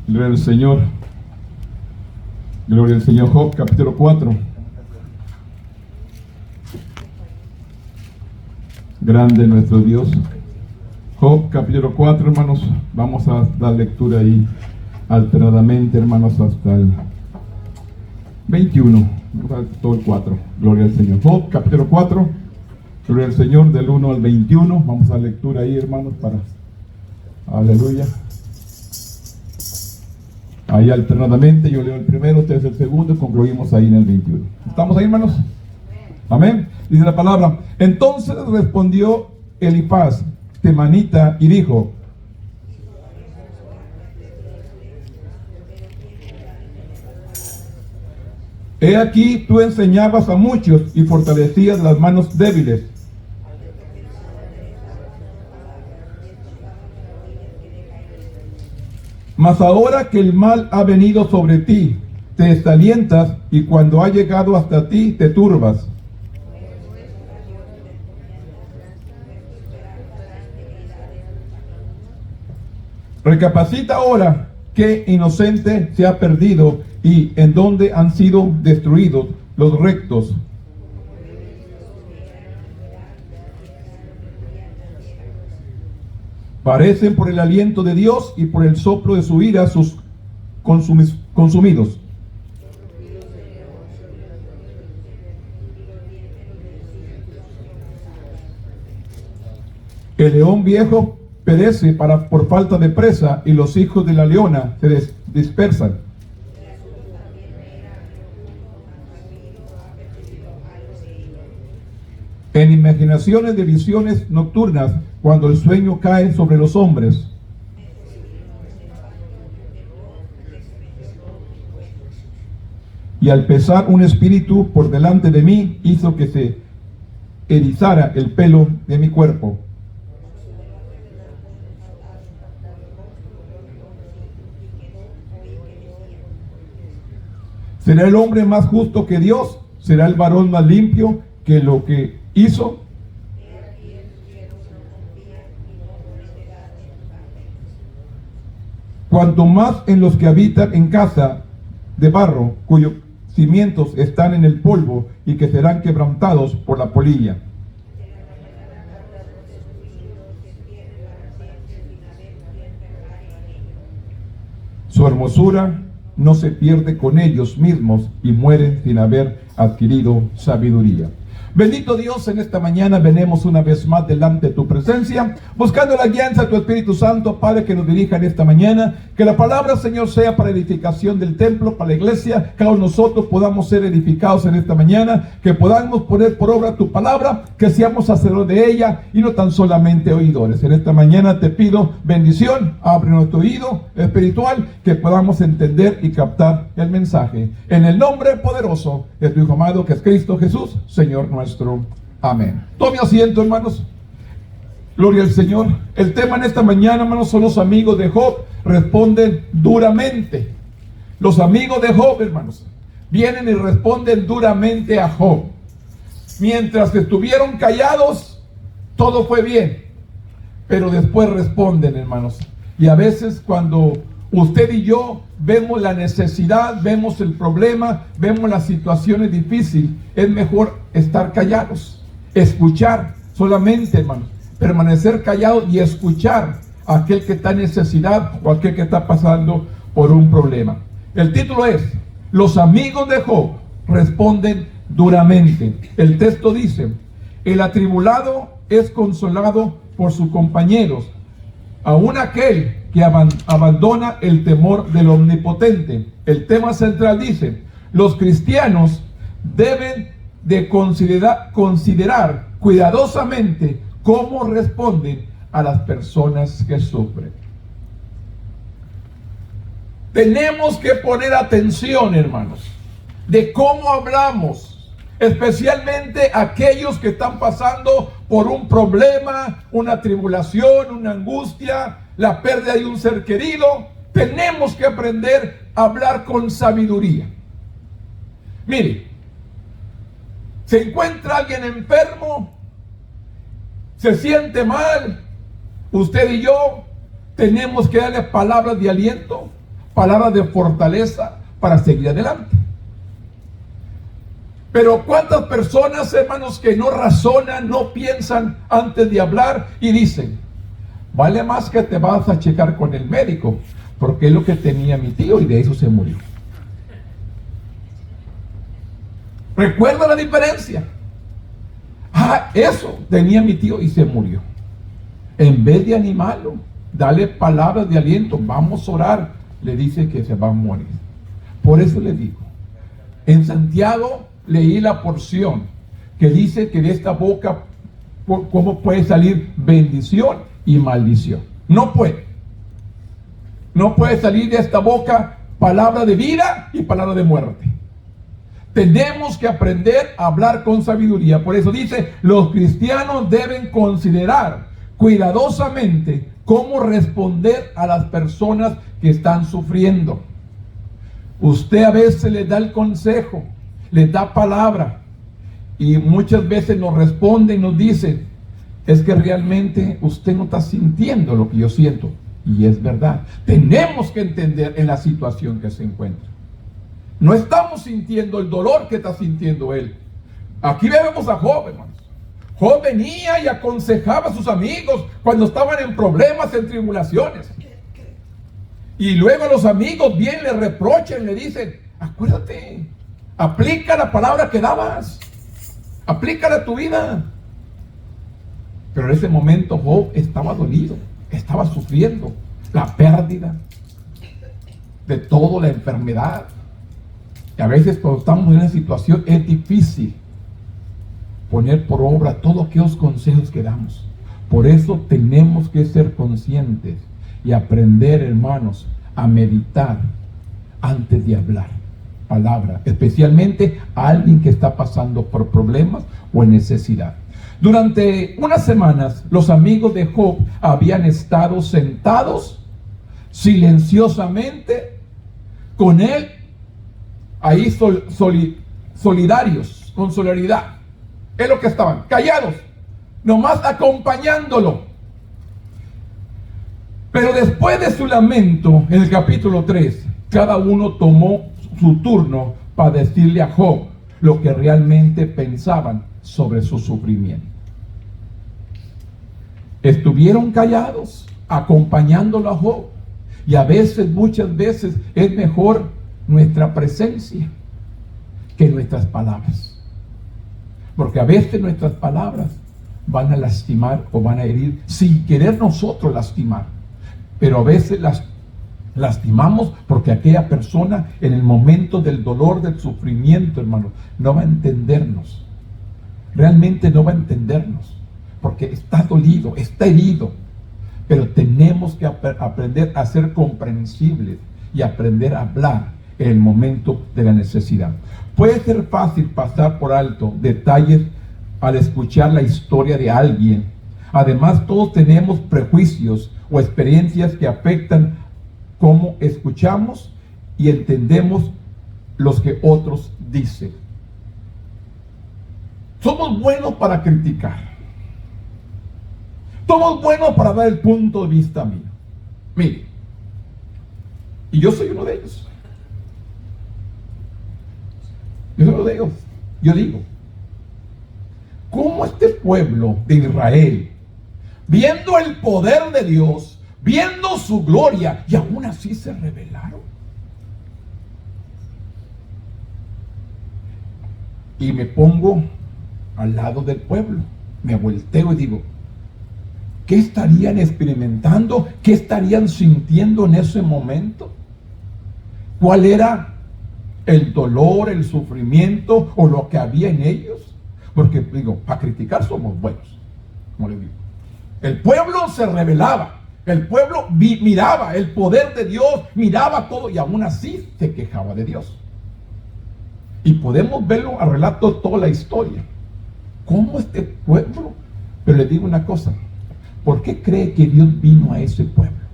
Gloria al Señor. Gloria al Señor. Job, capítulo 4. Grande nuestro Dios. Job, capítulo 4, hermanos. Vamos a dar lectura ahí alternadamente, hermanos, hasta el 21. Todo el 4. Gloria al Señor. Job, capítulo 4. Gloria al Señor, del 1 al 21. Vamos a dar lectura ahí, hermanos, para... Aleluya. Ahí alternadamente, yo leo el primero, ustedes el segundo, y concluimos ahí en el 21. ¿Estamos ahí, hermanos? Amén. Dice la palabra: entonces respondió Elifaz, temanita, y dijo: he aquí, tú enseñabas a muchos y fortalecías las manos débiles. Mas ahora que el mal ha venido sobre ti, te desalientas, y cuando ha llegado hasta ti, te turbas. Recapacita ahora qué inocente se ha perdido y en dónde han sido destruidos los rectos. Parecen por el aliento de Dios y por el soplo de su ira sus consumidos. El león viejo perece por falta de presa, y los hijos de la leona se dispersan. En imaginaciones de visiones nocturnas, cuando el sueño cae sobre los hombres. Y al pesar un espíritu por delante de mí, hizo que se erizara el pelo de mi cuerpo. ¿Será el hombre más justo que Dios? ¿Será el varón más limpio que lo que hizo? Cuanto más en los que habitan en casa de barro, cuyos cimientos están en el polvo y que serán quebrantados por la polilla. Su hermosura no se pierde con ellos mismos y mueren sin haber adquirido sabiduría. Bendito Dios, en esta mañana venimos una vez más delante de tu presencia, buscando la guianza de tu Espíritu Santo, Padre, que nos dirija en esta mañana. Que la palabra, Señor, sea para edificación del templo, para la iglesia. Cada uno de nosotros podamos ser edificados en esta mañana, que podamos poner por obra tu palabra, que seamos hacedores de ella y no tan solamente oidores. En esta mañana te pido bendición, abre nuestro oído espiritual, que podamos entender y captar el mensaje. En el nombre poderoso de tu Hijo amado, que es Cristo Jesús, Señor nuestro. Amén. Tome asiento, hermanos. Gloria al Señor. El tema en esta mañana, hermanos, son los amigos de Job. Responden duramente. Los amigos de Job, hermanos, vienen y responden duramente a Job. Mientras que estuvieron callados, todo fue bien. Pero después responden, hermanos. Y a veces cuando usted y yo vemos la necesidad, vemos el problema, vemos las situaciones difíciles, es mejor estar callados, escuchar solamente, hermanos, permanecer callados y escuchar a aquel que está en necesidad o a aquel que está pasando por un problema. El título es: los amigos de Job responden duramente. El texto dice: el atribulado es consolado por sus compañeros, aun aquel que abandona el temor del Omnipotente. El tema central dice: los cristianos deben de considerar cuidadosamente cómo responden a las personas que sufren. Tenemos que poner atención, hermanos, de cómo hablamos, especialmente aquellos que están pasando por un problema, una tribulación, una angustia, la pérdida de un ser querido. Tenemos que aprender a hablar con sabiduría. Mire, se encuentra alguien enfermo, se siente mal, usted y yo tenemos que darle palabras de aliento, palabras de fortaleza para seguir adelante. Pero ¿cuántas personas, hermanos, que no razonan, no piensan antes de hablar y dicen, vale más que te vas a checar con el médico, porque es lo que tenía mi tío y de eso se murió? ¿Recuerda la diferencia? Eso tenía mi tío y se murió. En vez de animarlo, dale palabras de aliento, vamos a orar, le dice que se va a morir. Por eso le digo, en Santiago leí la porción que dice que de esta boca, ¿cómo puede salir bendición y maldición? No puede. No puede salir de esta boca palabra de vida y palabra de muerte. Tenemos que aprender a hablar con sabiduría. Por eso dice, los cristianos deben considerar cuidadosamente cómo responder a las personas que están sufriendo. Usted a veces les da el consejo, les da palabra, y muchas veces nos responde y nos dice, es que realmente usted no está sintiendo lo que yo siento. Y es verdad, tenemos que entender en la situación que se encuentra. No estamos sintiendo el dolor que está sintiendo él. Aquí vemos a Job, hermanos. Job venía y aconsejaba a sus amigos cuando estaban en problemas, en tribulaciones. Y luego los amigos bien le reprochan, le dicen, acuérdate, aplica la palabra que dabas, aplícala a tu vida. Pero en ese momento Job estaba dolido, estaba sufriendo la pérdida de todo, la enfermedad. Y a veces cuando estamos en una situación es difícil poner por obra todos aquellos consejos que damos. Por eso tenemos que ser conscientes y aprender, hermanos, a meditar antes de hablar palabra, especialmente a alguien que está pasando por problemas o en necesidad. Durante unas semanas, los amigos de Job habían estado sentados silenciosamente con él, ahí solidarios, con solidaridad. Es lo que estaban, callados, nomás acompañándolo. Pero después de su lamento, en el capítulo 3, cada uno tomó su turno para decirle a Job lo que realmente pensaban sobre su sufrimiento. Estuvieron callados, acompañándolo a Job. Y a veces, muchas veces, es mejor nuestra presencia que nuestras palabras. Porque a veces nuestras palabras van a lastimar o van a herir sin querer nosotros lastimar. Pero a veces las lastimamos porque aquella persona en el momento del dolor, del sufrimiento, hermano, no va a entendernos. Realmente no va a entendernos. Porque está dolido, está herido. Pero tenemos que aprender a ser comprensibles y aprender a hablar en el momento de la necesidad. Puede ser fácil pasar por alto detalles al escuchar la historia de alguien. Además, todos tenemos prejuicios o experiencias que afectan cómo escuchamos y entendemos los que otros dicen. Somos buenos para criticar. Somos buenos para dar el punto de vista mío. Mire, y yo soy uno de ellos. Yo soy uno de ellos. Yo digo, ¿cómo este pueblo de Israel, viendo el poder de Dios, viendo su gloria, y aún así se rebelaron? Y me pongo al lado del pueblo, me volteo y digo, ¿qué estarían experimentando? ¿Qué estarían sintiendo en ese momento? ¿Cuál era el dolor, el sufrimiento o lo que había en ellos? Porque digo, para criticar somos buenos, como les digo. El pueblo se rebelaba, el pueblo miraba el poder de Dios, miraba todo y aún así se quejaba de Dios. Y podemos verlo a relato de toda la historia. ¿Cómo este pueblo? Pero les digo una cosa, ¿por qué cree que Dios vino a ese pueblo?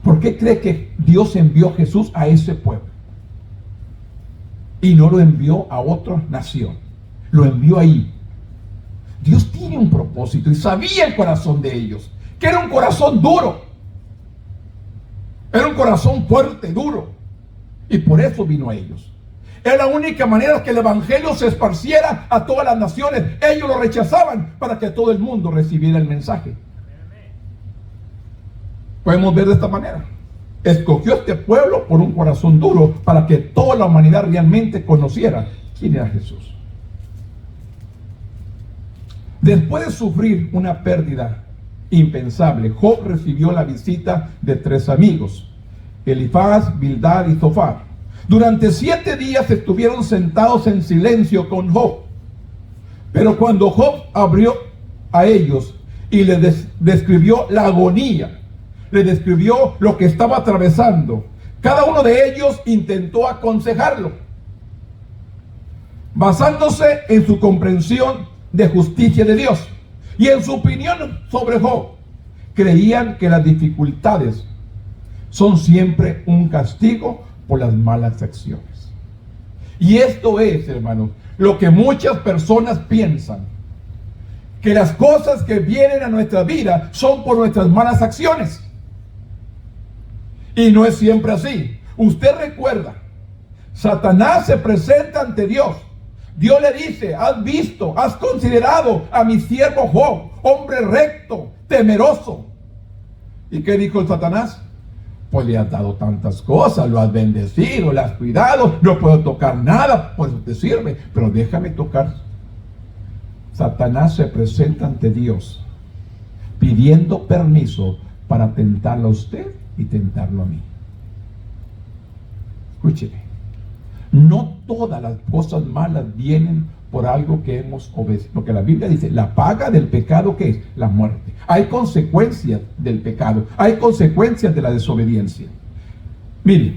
¿Por qué cree que Dios envió a Jesús a ese pueblo? Y no lo envió a otra nación. Lo envió ahí. Dios tiene un propósito y sabía el corazón de ellos, que era un corazón duro. Era un corazón fuerte, duro. Y por eso vino a ellos. Era la única manera que el evangelio se esparciera a todas las naciones. Ellos lo rechazaban para que todo el mundo recibiera el mensaje. Podemos ver de esta manera. Escogió este pueblo por un corazón duro para que toda la humanidad realmente conociera quién era Jesús. Después de sufrir una pérdida impensable, Job recibió la visita de 3 amigos, Elifaz, Bildad y Zofar. Durante 7 días estuvieron sentados en silencio con Job. Pero cuando Job abrió a ellos y les describió la agonía, le describió lo que estaba atravesando, cada uno de ellos intentó aconsejarlo, basándose en su comprensión de justicia de Dios y en su opinión sobre Job. Creían que las dificultades son siempre un castigo por las malas acciones. Y esto es, hermanos, lo que muchas personas piensan, que las cosas que vienen a nuestra vida son por nuestras malas acciones. Y no es siempre así. Usted recuerda, Satanás se presenta ante Dios. Dios le dice: has visto, has considerado a mi siervo Job, hombre recto, temeroso. ¿Y qué dijo el Satanás? Pues le has dado tantas cosas, lo has bendecido, lo has cuidado, no puedo tocar nada, pues te sirve, pero déjame tocar. Satanás se presenta ante Dios pidiendo permiso para tentarlo a usted y tentarlo a mí. Escúcheme, no todas las cosas malas vienen por algo que hemos obedecido, porque la Biblia dice: la paga del pecado, ¿qué es? La muerte. Hay consecuencias del pecado, hay consecuencias de la desobediencia. Mire,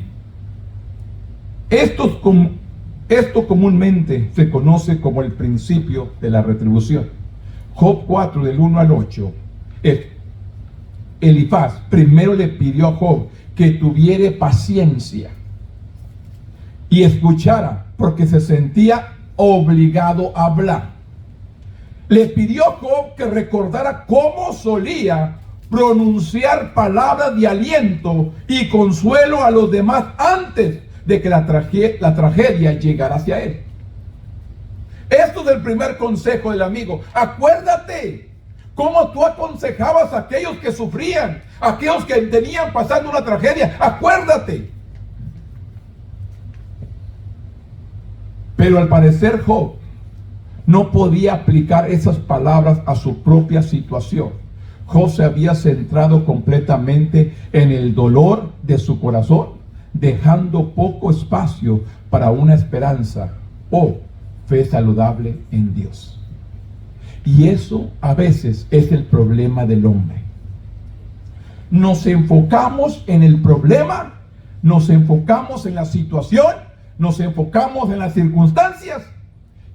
esto comúnmente se conoce como el principio de la retribución. Job 4, del 1 al 8. Elifaz primero le pidió a Job que tuviera paciencia y escuchara, porque se sentía obligado a hablar. Le pidió a Job que recordara cómo solía pronunciar palabras de aliento y consuelo a los demás antes de que la tragedia llegara hacia él. Esto es el primer consejo del amigo. Acuérdate cómo tú aconsejabas a aquellos que sufrían, a aquellos que tenían pasando una tragedia. Acuérdate. Pero al parecer Job no podía aplicar esas palabras a su propia situación. Job se había centrado completamente en el dolor de su corazón, dejando poco espacio para una esperanza o fe saludable en Dios. Y eso a veces es el problema del hombre. Nos enfocamos en el problema, nos enfocamos en la situación, nos enfocamos en las circunstancias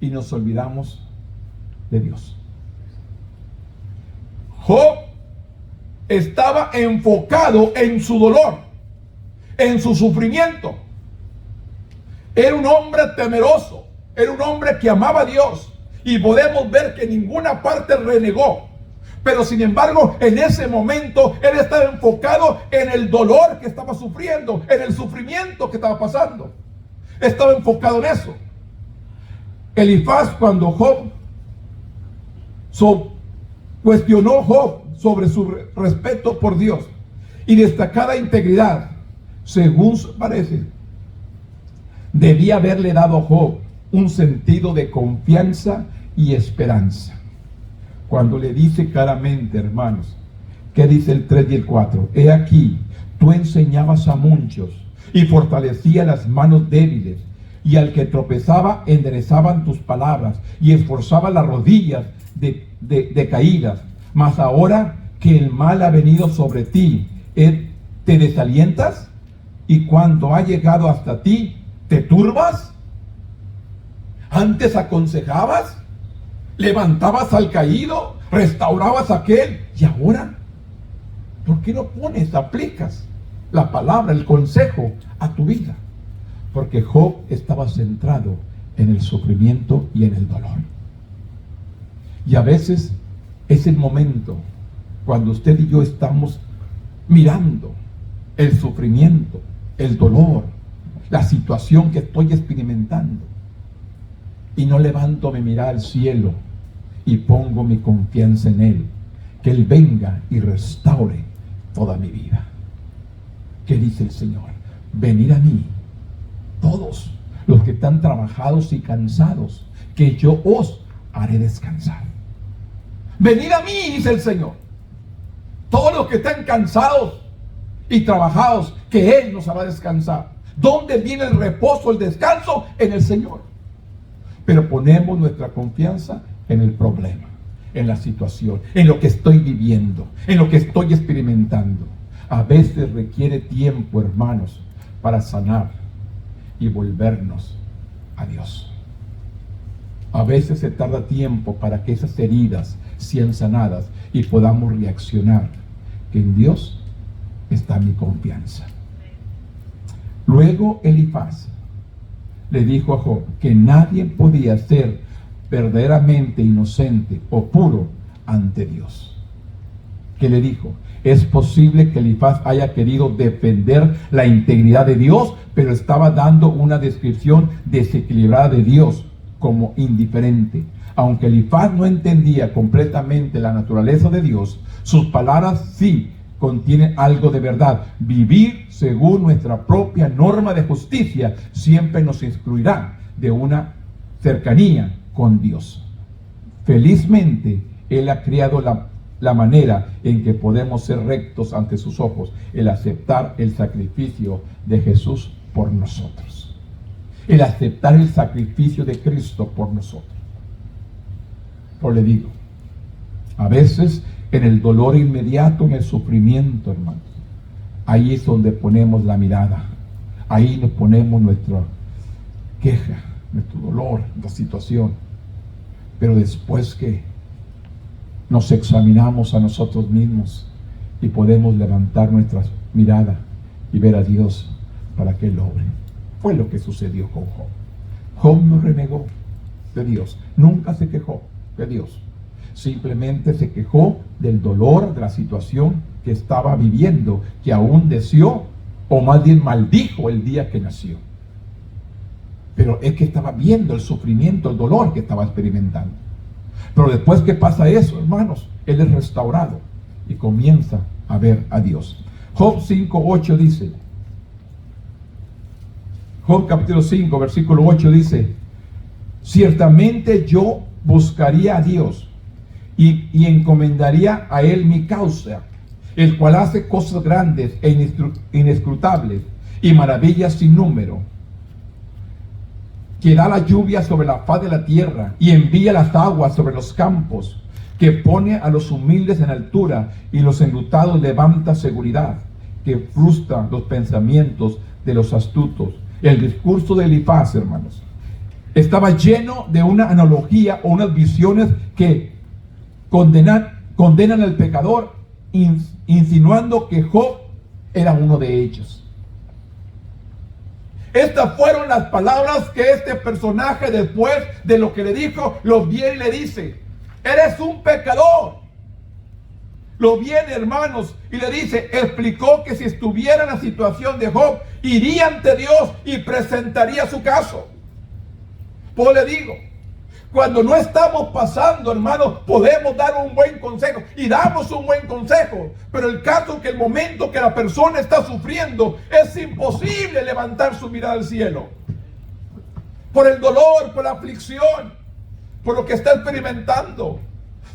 y nos olvidamos de Dios. Job estaba enfocado en su dolor, en su sufrimiento. Era un hombre temeroso, era un hombre que amaba a Dios, y podemos ver que en ninguna parte renegó. Pero sin embargo, en ese momento él estaba enfocado en el dolor que estaba sufriendo, en el sufrimiento que estaba pasando. Estaba enfocado en eso. Elifaz, cuando Job cuestionó Job sobre su respeto por Dios y destacada integridad, según parece, debía haberle dado a Job un sentido de confianza y esperanza. Cuando le dice claramente, hermanos, ¿qué dice el 3 y el 4? He aquí, tú enseñabas a muchos y fortalecías las manos débiles, y al que tropezaba enderezaban tus palabras y esforzabas las rodillas de caídas. Mas ahora que el mal ha venido sobre ti, ¿te desalientas? Y cuando ha llegado hasta ti, ¿te turbas? Antes aconsejabas, levantabas al caído, restaurabas a aquel, y ahora, ¿por qué no aplicas la palabra, el consejo a tu vida? Porque Job estaba centrado en el sufrimiento y en el dolor. Y a veces es el momento cuando usted y yo estamos mirando el sufrimiento, el dolor, la situación que estoy experimentando, y no levanto mi mirada al cielo y pongo mi confianza en Él, que Él venga y restaure toda mi vida. ¿Qué dice el Señor? Venid a mí, todos los que están trabajados y cansados, que yo os haré descansar. Venid a mí, dice el Señor, todos los que están cansados y trabajados, que Él nos hará descansar. ¿Dónde viene el reposo, el descanso? En el Señor. Pero ponemos nuestra confianza en el problema, en la situación, en lo que estoy viviendo, en lo que estoy experimentando. A veces requiere tiempo, hermanos, para sanar y volvernos a Dios. A veces se tarda tiempo para que esas heridas sean sanadas y podamos reaccionar, que en Dios está mi confianza. Luego Elifaz le dijo a Job que nadie podía ser verdaderamente inocente o puro ante Dios. ¿Qué le dijo? Es posible que Elifaz haya querido defender la integridad de Dios, pero estaba dando una descripción desequilibrada de Dios como indiferente. Aunque Elifaz no entendía completamente la naturaleza de Dios, sus palabras sí contienen algo de verdad. Vivir según nuestra propia norma de justicia siempre nos excluirá de una cercanía con Dios. Felizmente, Él ha creado la manera en que podemos ser rectos ante sus ojos, el aceptar el sacrificio de Jesús por nosotros, el aceptar el sacrificio de Cristo por nosotros. Por le digo, a veces en el dolor inmediato, en el sufrimiento, hermanos, ahí es donde ponemos la mirada, ahí nos ponemos nuestra queja, nuestro dolor, la situación. Pero después que nos examinamos a nosotros mismos y podemos levantar nuestra mirada y ver a Dios para que Él obre. Fue lo que sucedió con Job. Job no renegó de Dios, nunca se quejó de Dios. Simplemente se quejó del dolor, de la situación que estaba viviendo, que aún deseó, o más bien maldijo el día que nació. Pero es que estaba viendo el sufrimiento, el dolor que estaba experimentando. Pero después que pasa eso, hermanos, Él es restaurado y comienza a ver a Dios. Job 5:8 dice, Job capítulo 5, versículo 8 dice, ciertamente yo buscaría a Dios y encomendaría a Él mi causa, el cual hace cosas grandes e inescrutables y maravillas sin número, que da la lluvia sobre la faz de la tierra y envía las aguas sobre los campos, que pone a los humildes en altura y los enlutados levanta seguridad, que frustra los pensamientos de los astutos. El discurso de Elifaz, hermanos, estaba lleno de una analogía o unas visiones que condenan al pecador, insinuando que Job era uno de ellos. Estas fueron las palabras que este personaje, después de lo que le dijo, lo viene y le dice: eres un pecador. Lo viene, hermanos, y le dice, explicó que si estuviera en la situación de Job, iría ante Dios y presentaría su caso. Pues le digo, cuando no estamos pasando, hermanos, podemos dar un buen consejo y damos un buen consejo, pero el caso es que el momento que la persona está sufriendo, es imposible levantar su mirada al cielo por el dolor, por la aflicción, por lo que está experimentando.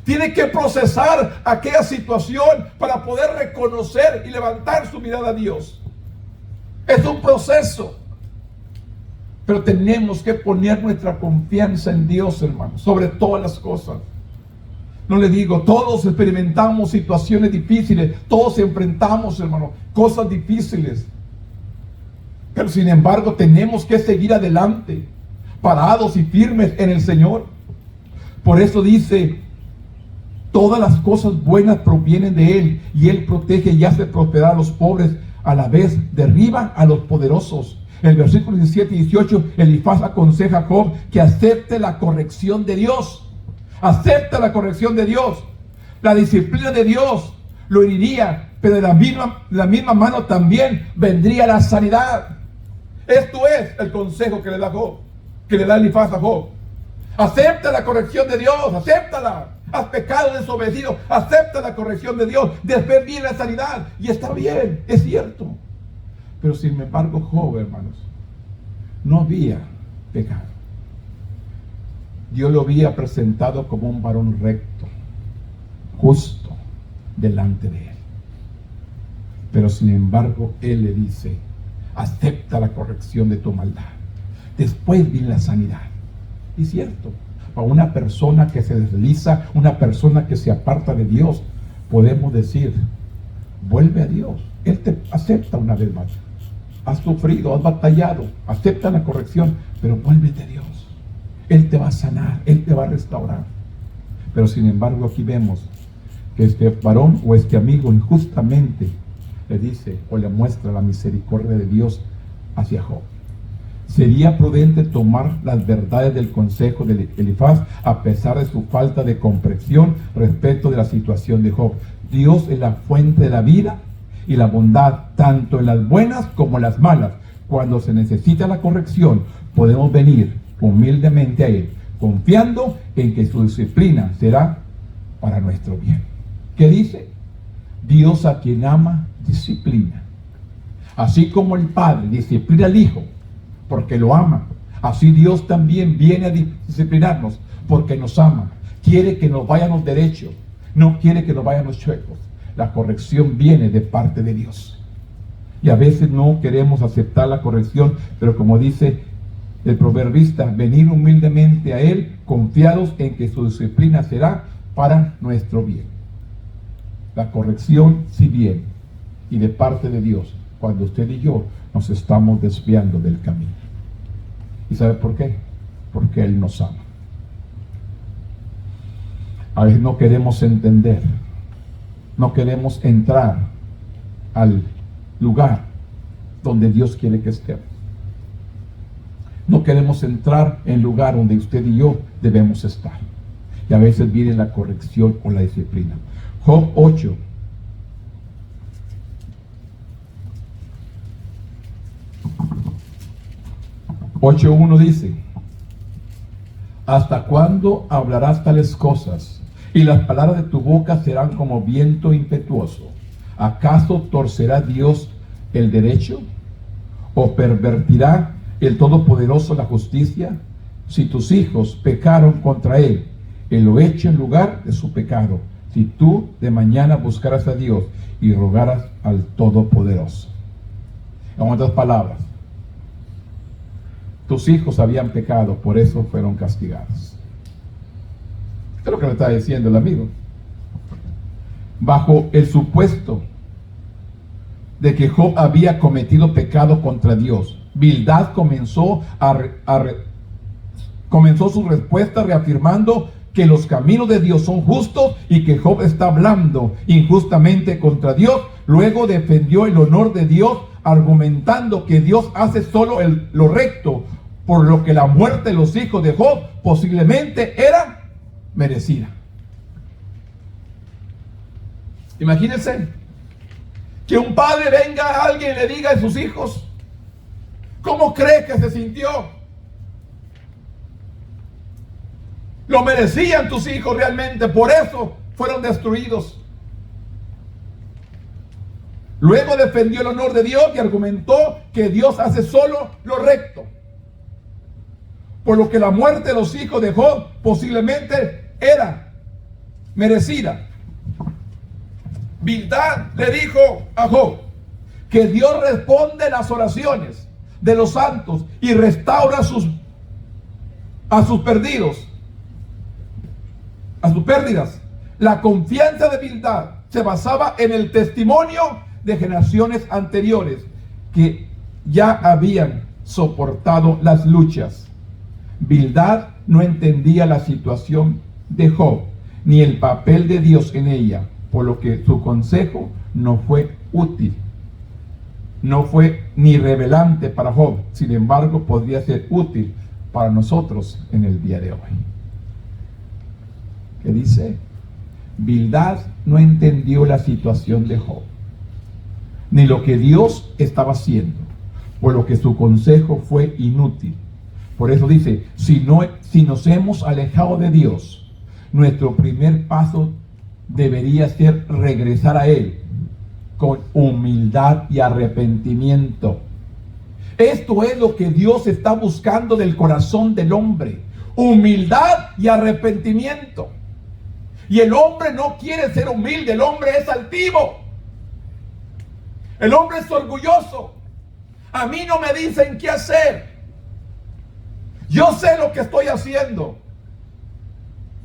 Tiene que procesar aquella situación para poder reconocer y levantar su mirada a Dios. Es un proceso. Pero tenemos que poner nuestra confianza en Dios, hermanos, sobre todas las cosas. No le digo, todos experimentamos situaciones difíciles, todos enfrentamos, hermanos, cosas difíciles. Pero sin embargo, tenemos que seguir adelante, parados y firmes en el Señor. Por eso dice, todas las cosas buenas provienen de Él, y Él protege y hace prosperar a los pobres, a la vez derriba a los poderosos. En el versículo 17 y 18, Elifaz aconseja a Job que acepte la corrección de Dios. Acepta la corrección de Dios. La disciplina de Dios lo heriría, pero de la misma mano también vendría la sanidad. Esto es el consejo que le da Job, que le da Elifaz a Job. Acepta la corrección de Dios, acéptala. Has pecado, desobedecido, acepta la corrección de Dios. Después viene la sanidad y está bien, es cierto. Pero sin embargo, Job, hermanos, no había pecado. Dios lo había presentado como un varón recto, justo, delante de él. Pero sin embargo, él le dice: acepta la corrección de tu maldad. Después viene la sanidad. Y cierto, para una persona que se desliza, una persona que se aparta de Dios, podemos decir: vuelve a Dios. Él te acepta una vez más. Has sufrido, has batallado, acepta la corrección, pero vuélvete a Dios. Él te va a sanar, Él te va a restaurar. Pero sin embargo, aquí vemos que este varón o este amigo injustamente le dice o le muestra la misericordia de Dios hacia Job. Sería prudente tomar las verdades del consejo de Elifaz a pesar de su falta de comprensión respecto de la situación de Job. Dios es la fuente de la vida y la bondad, tanto en las buenas como en las malas. Cuando se necesita la corrección, podemos venir humildemente a Él, confiando en que su disciplina será para nuestro bien. ¿Qué dice? Dios a quien ama, disciplina. Así como el Padre disciplina al Hijo porque lo ama, así Dios también viene a disciplinarnos porque nos ama. Quiere que nos vayamos derechos, no quiere que nos vayamos chuecos. La corrección viene de parte de Dios. Y a veces no queremos aceptar la corrección, pero como dice el proverbista, venir humildemente a Él, confiados en que su disciplina será para nuestro bien. La corrección sí viene, y de parte de Dios, cuando usted y yo nos estamos desviando del camino. ¿Y sabe por qué? Porque Él nos ama. A veces no queremos entender, no queremos entrar al lugar donde Dios quiere que estemos. No queremos entrar en el lugar donde usted y yo debemos estar. Y a veces viene la corrección o la disciplina. Job 8. Job 8:1 dice: ¿hasta cuándo hablarás tales cosas? Y las palabras de tu boca serán como viento impetuoso. ¿Acaso torcerá Dios el derecho? ¿O pervertirá el Todopoderoso la justicia? Si tus hijos pecaron contra Él, Él lo echa en lugar de su pecado. Si tú de mañana buscaras a Dios y rogaras al Todopoderoso. En otras palabras, tus hijos habían pecado, por eso fueron castigados. Esto es lo que le está diciendo el amigo. Bajo el supuesto de que Job había cometido pecado contra Dios, Bildad comenzó su respuesta reafirmando que los caminos de Dios son justos y que Job está hablando injustamente contra Dios. Luego defendió el honor de Dios, argumentando que Dios hace solo lo recto, por lo que la muerte de los hijos de Job posiblemente era merecida. Imagínense que un padre venga a alguien y le diga a sus hijos: ¿cómo cree que se sintió? Lo merecían tus hijos realmente, por eso fueron destruidos. Luego defendió el honor de Dios y argumentó que Dios hace solo lo recto, por lo que la muerte de los hijos de Job posiblemente era merecida. Bildad le dijo a Job que Dios responde las oraciones de los santos y restaura a sus perdidos, a sus pérdidas. La confianza de Bildad se basaba en el testimonio de generaciones anteriores que ya habían soportado las luchas. Bildad no entendía la situación de Job ni el papel de Dios en ella, por lo que su consejo no fue útil, no fue ni revelante para Job. Sin embargo, podría ser útil para nosotros en el día de hoy. ¿Qué dice? Bildad no entendió la situación de Job ni lo que Dios estaba haciendo, por lo que su consejo fue inútil. Por eso dice, si nos hemos alejado de Dios, nuestro primer paso debería ser regresar a Él con humildad y arrepentimiento. Esto es lo que Dios está buscando del corazón del hombre: humildad y arrepentimiento. Y el hombre no quiere ser humilde, el hombre es altivo, el hombre es orgulloso. A mí no me dicen qué hacer, yo sé lo que estoy haciendo,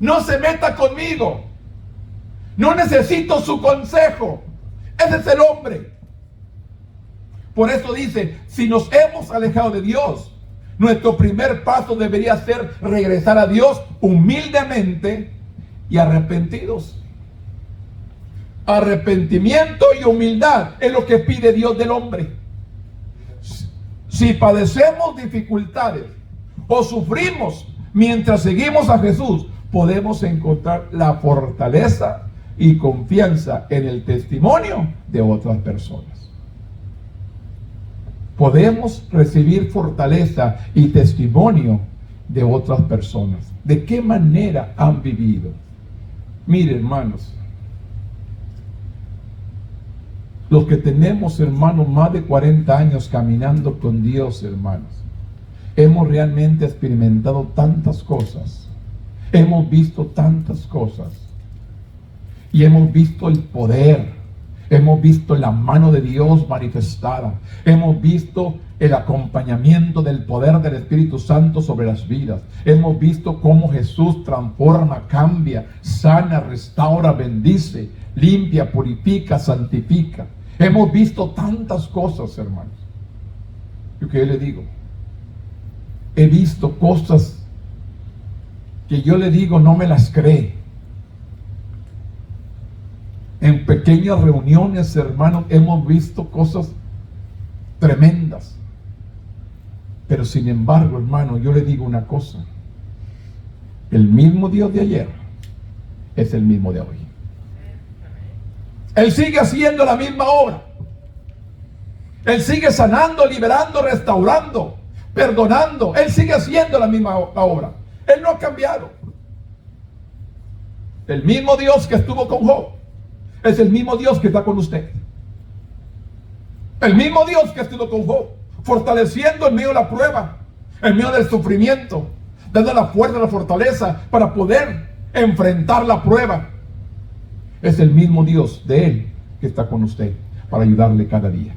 no se meta conmigo, no necesito su consejo. Ese es el hombre. Por eso dice, si nos hemos alejado de Dios, nuestro primer paso debería ser regresar a Dios humildemente y arrepentidos. Arrepentimiento y humildad es lo que pide Dios del hombre. Si padecemos dificultades o sufrimos mientras seguimos a Jesús, podemos encontrar la fortaleza y confianza en el testimonio de otras personas. Podemos recibir fortaleza y testimonio de otras personas. ¿De qué manera han vivido? Mire, hermanos, los que tenemos, hermanos, más de 40 años caminando con Dios, hermanos, hemos realmente experimentado tantas cosas, hemos visto tantas cosas, y hemos visto el poder, hemos visto la mano de Dios manifestada, hemos visto el acompañamiento del poder del Espíritu Santo sobre las vidas, hemos visto cómo Jesús transforma, cambia, sana, restaura, bendice, limpia, purifica, santifica. Hemos visto tantas cosas, hermanos. Yo que le digo, he visto cosas que yo le digo no me las cree. En pequeñas reuniones, hermanos, hemos visto cosas tremendas. Pero sin embargo, hermano, yo le digo una cosa: el mismo Dios de ayer es el mismo de hoy. Él sigue haciendo la misma obra. Él sigue sanando, liberando, restaurando, perdonando. Él sigue haciendo la misma obra. Él no ha cambiado. El mismo Dios que estuvo con Job es el mismo Dios que está con usted. El mismo Dios que estuvo con Job, fortaleciendo en medio de la prueba, en medio del sufrimiento, dando la fuerza, la fortaleza para poder enfrentar la prueba. Es el mismo Dios de Él que está con usted para ayudarle cada día.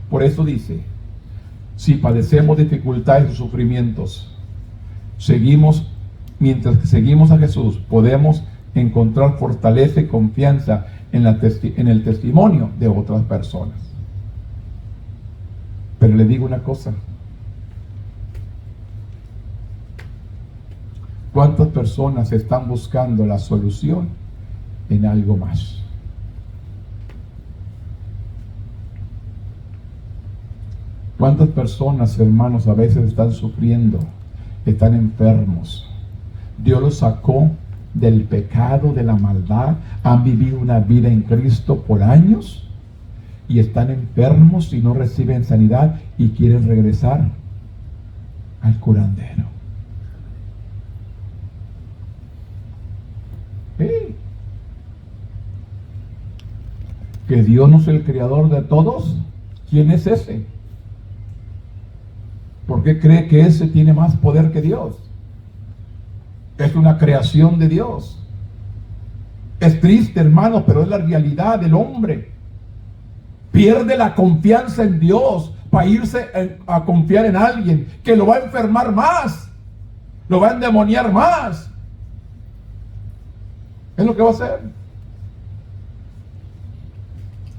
Por eso dice, si padecemos dificultades o sufrimientos, mientras que seguimos a Jesús, podemos encontrar fortaleza y confianza en el testimonio de otras personas. Pero le digo una cosa: ¿cuántas personas están buscando la solución en algo más? ¿Cuántas personas, hermanos, a veces están sufriendo, están enfermos? Dios los sacó del pecado, de la maldad, han vivido una vida en Cristo por años y están enfermos y no reciben sanidad y quieren regresar al curandero. ¿Sí? Que Dios no es el creador de todos. ¿Quién es ese? ¿Por qué cree que ese tiene más poder que Dios? Es una creación de Dios. Es triste, hermano, pero es la realidad del hombre. Pierde la confianza en Dios para irse a confiar en alguien que lo va a enfermar más, lo va a endemoniar más. Es lo que va a hacer.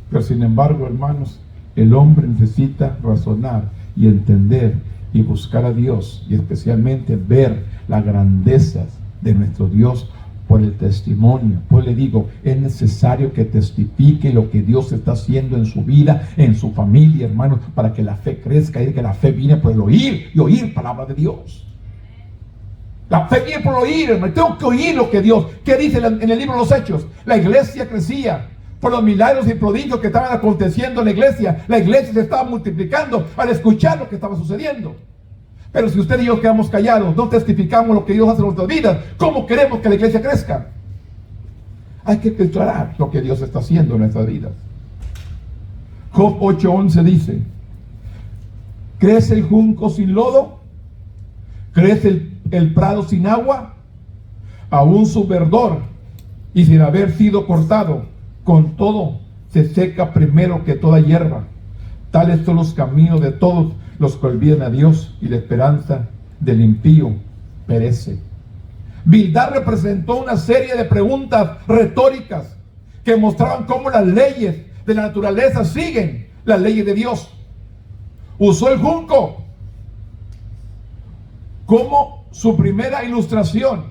Pero sin embargo, hermanos, el hombre necesita razonar y entender y buscar a Dios, y especialmente ver las grandezas de nuestro Dios por el testimonio. Pues le digo, es necesario que testifique lo que Dios está haciendo en su vida, en su familia, hermanos, para que la fe crezca, y que la fe viene por el oír y oír palabra de Dios. La fe viene por oír, hermano. Tengo que oír lo que Dios, ¿qué dice en el libro de los Hechos? La iglesia crecía, por los milagros y prodigios que estaban aconteciendo en la iglesia. La iglesia se estaba multiplicando al escuchar lo que estaba sucediendo. Pero si usted y yo quedamos callados, no testificamos lo que Dios hace en nuestras vidas, ¿cómo queremos que la iglesia crezca? Hay que declarar lo que Dios está haciendo en nuestras vidas. Job 8:11 dice: ¿crece el junco sin lodo? ¿Crece el prado sin agua? Aún su verdor, y sin haber sido cortado, con todo se seca primero que toda hierba. Tales son los caminos de todos los que olvidan a Dios, y la esperanza del impío perece. Bildad representó una serie de preguntas retóricas que mostraban cómo las leyes de la naturaleza siguen las leyes de Dios. Usó el junco como su primera ilustración.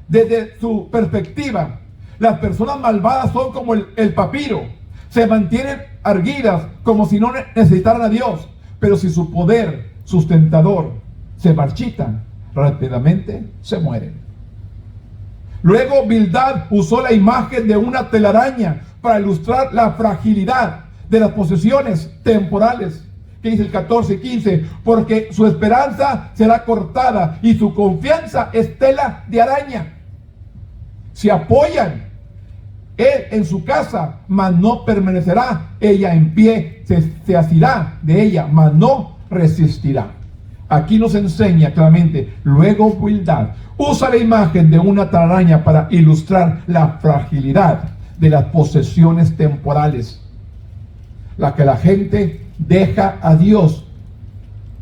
Desde su perspectiva, las personas malvadas son como el papiro, se mantienen erguidas como si no necesitaran a Dios, pero si su poder sustentador se marchita, rápidamente se mueren. Luego Bildad usó la imagen de una telaraña para ilustrar la fragilidad de las posesiones temporales. Que dice el 14 y 15: porque su esperanza será cortada y su confianza es tela de araña. Se apoyan él en su casa, mas no permanecerá. Ella en pie se asirá de ella, mas no resistirá. Aquí nos enseña claramente. Luego Bildad usa la imagen de una telaraña para ilustrar la fragilidad de las posesiones temporales, la que la gente deja a Dios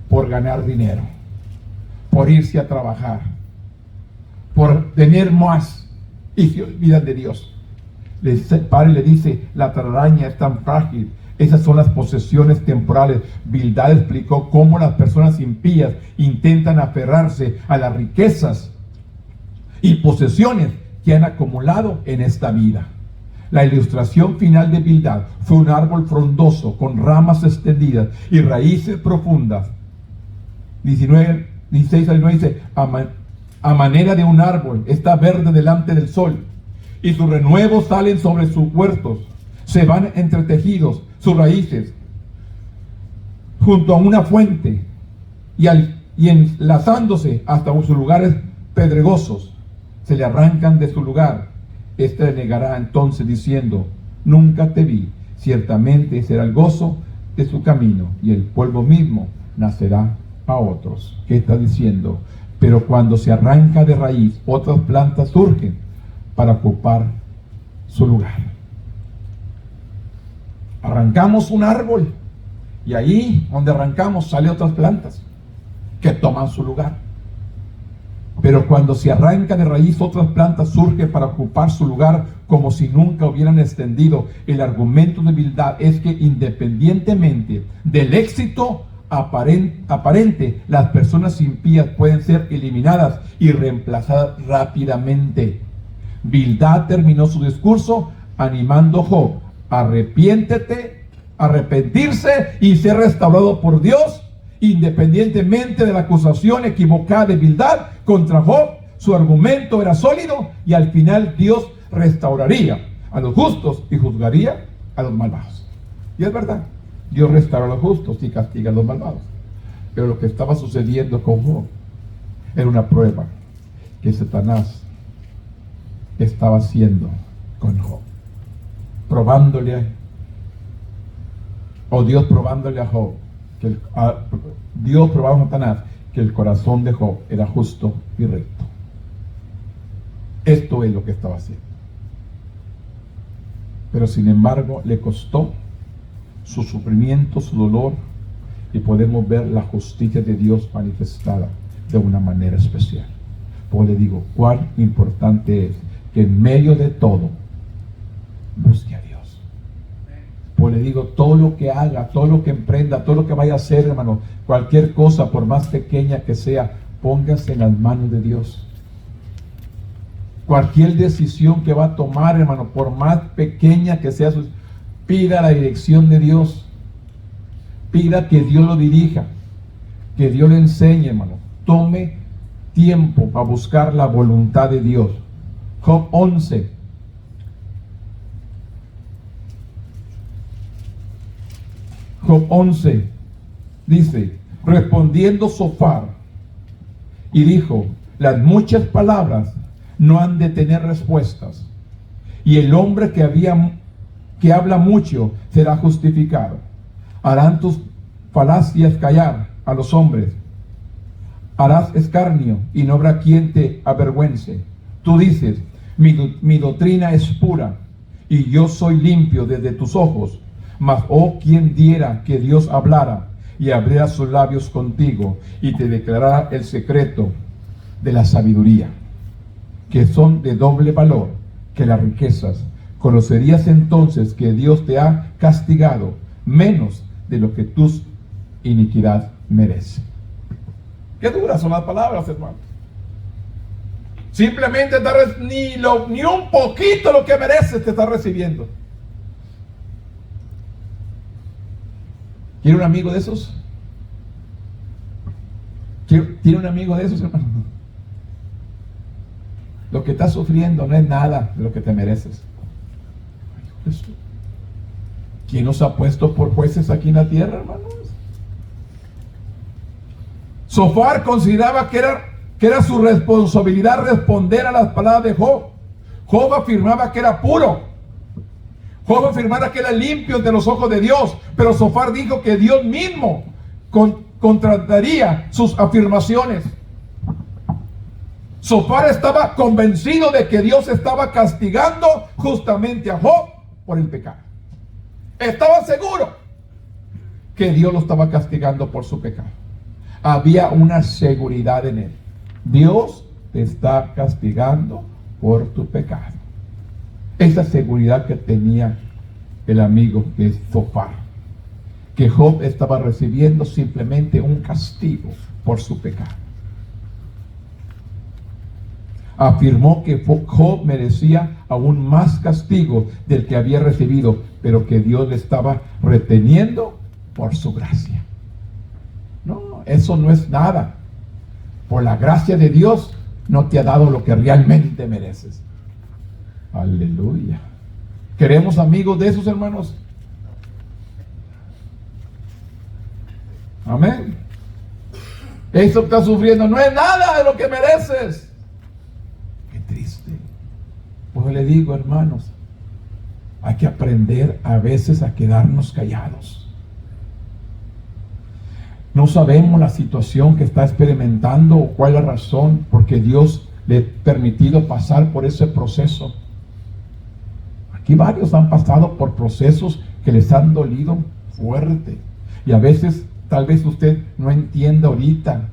por ganar dinero, por irse a trabajar, por tener más, y se olvidan de Dios. El Padre le dice: la telaraña es tan frágil. Esas son las posesiones temporales. Bildad explicó cómo las personas impías intentan aferrarse a las riquezas y posesiones que han acumulado en esta vida. La ilustración final de Bildad fue un árbol frondoso con ramas extendidas y raíces profundas. 16 al 9 dice: a manera de un árbol está verde delante del sol, y sus renuevos salen sobre sus huertos, se van entretejidos sus raíces junto a una fuente y enlazándose hasta sus lugares pedregosos. Se le arrancan de su lugar. Este le negará entonces diciendo: nunca te vi. Ciertamente será el gozo de su camino, y el polvo mismo nacerá a otros. ¿Qué está diciendo? Pero cuando se arranca de raíz, otras plantas surgen para ocupar su lugar. Arrancamos un árbol, y ahí donde arrancamos salen otras plantas que toman su lugar. Pero cuando se arranca de raíz, otras plantas surgen para ocupar su lugar como si nunca hubieran extendido. El argumento de Bildad es que independientemente del éxito aparente, las personas impías pueden ser eliminadas y reemplazadas rápidamente. Bildad terminó su discurso animando a Job: arrepentirse y ser restaurado por Dios. Independientemente de la acusación equivocada de Bildad contra Job, su argumento era sólido, y al final Dios restauraría a los justos y juzgaría a los malvados. Y es verdad, Dios restaura a los justos y castiga a los malvados. Pero lo que estaba sucediendo con Job era una prueba que Satanás estaba haciendo con Job, Dios probándole a Job, Dios probaba a Satanás que el corazón de Job era justo y recto. Esto es lo que estaba haciendo. Pero sin embargo le costó su sufrimiento, su dolor, y podemos ver la justicia de Dios manifestada de una manera especial. Pues le digo, cuán importante es que en medio de todo busque a Dios. Pues le digo, todo lo que haga, todo lo que emprenda, todo lo que vaya a hacer, hermano, cualquier cosa, por más pequeña que sea, póngase en las manos de Dios. Cualquier decisión que va a tomar, hermano, por más pequeña que sea, pida la dirección de Dios. Pida que Dios lo dirija, que Dios le enseñe, hermano. Tome tiempo para buscar la voluntad de Dios. Job 11, Job 11 dice, respondiendo Zofar, y dijo, las muchas palabras no han de tener respuestas, y el hombre que habla mucho será justificado. Harán tus falacias callar a los hombres. Harás escarnio y no habrá quien te avergüence. Tú dices, mi doctrina es pura y yo soy limpio desde tus ojos. Mas, oh, quien diera que Dios hablara y abriera sus labios contigo y te declarara el secreto de la sabiduría, que son de doble valor que las riquezas. Conocerías entonces que Dios te ha castigado menos de lo que tu iniquidad merece. Qué duras son las palabras, hermanos. Simplemente ni un poquito lo que mereces te está recibiendo. ¿Quiere un amigo de esos? ¿Tiene un amigo de esos, hermano? Lo que estás sufriendo no es nada de lo que te mereces. ¿Quién nos ha puesto por jueces aquí en la tierra, hermanos? Zofar consideraba que era su responsabilidad responder a las palabras de Job. Job afirmaba que era puro. Job afirmaba que era limpio ante los ojos de Dios. Pero Zofar dijo que Dios mismo contrataría sus afirmaciones. Zofar estaba convencido de que Dios estaba castigando justamente a Job por el pecado. Estaba seguro que Dios lo estaba castigando por su pecado. Había una seguridad en él. Dios te está castigando por tu pecado. Esa seguridad que tenía el amigo de Zofar, que Job estaba recibiendo simplemente un castigo por su pecado. Afirmó que Job merecía aún más castigo del que había recibido, pero que Dios le estaba reteniendo por su gracia. No, eso no es nada. Por la gracia de Dios no te ha dado lo que realmente mereces. Aleluya. ¿Queremos amigos de esos, hermanos? Amén. Eso que estás sufriendo no es nada de lo que mereces. Qué triste. Pues le digo, hermanos, hay que aprender a veces a quedarnos callados. No sabemos la situación que está experimentando o cuál es la razón porque Dios le ha permitido pasar por ese proceso. Aquí varios han pasado por procesos que les han dolido fuerte. Y a veces, tal vez usted no entienda ahorita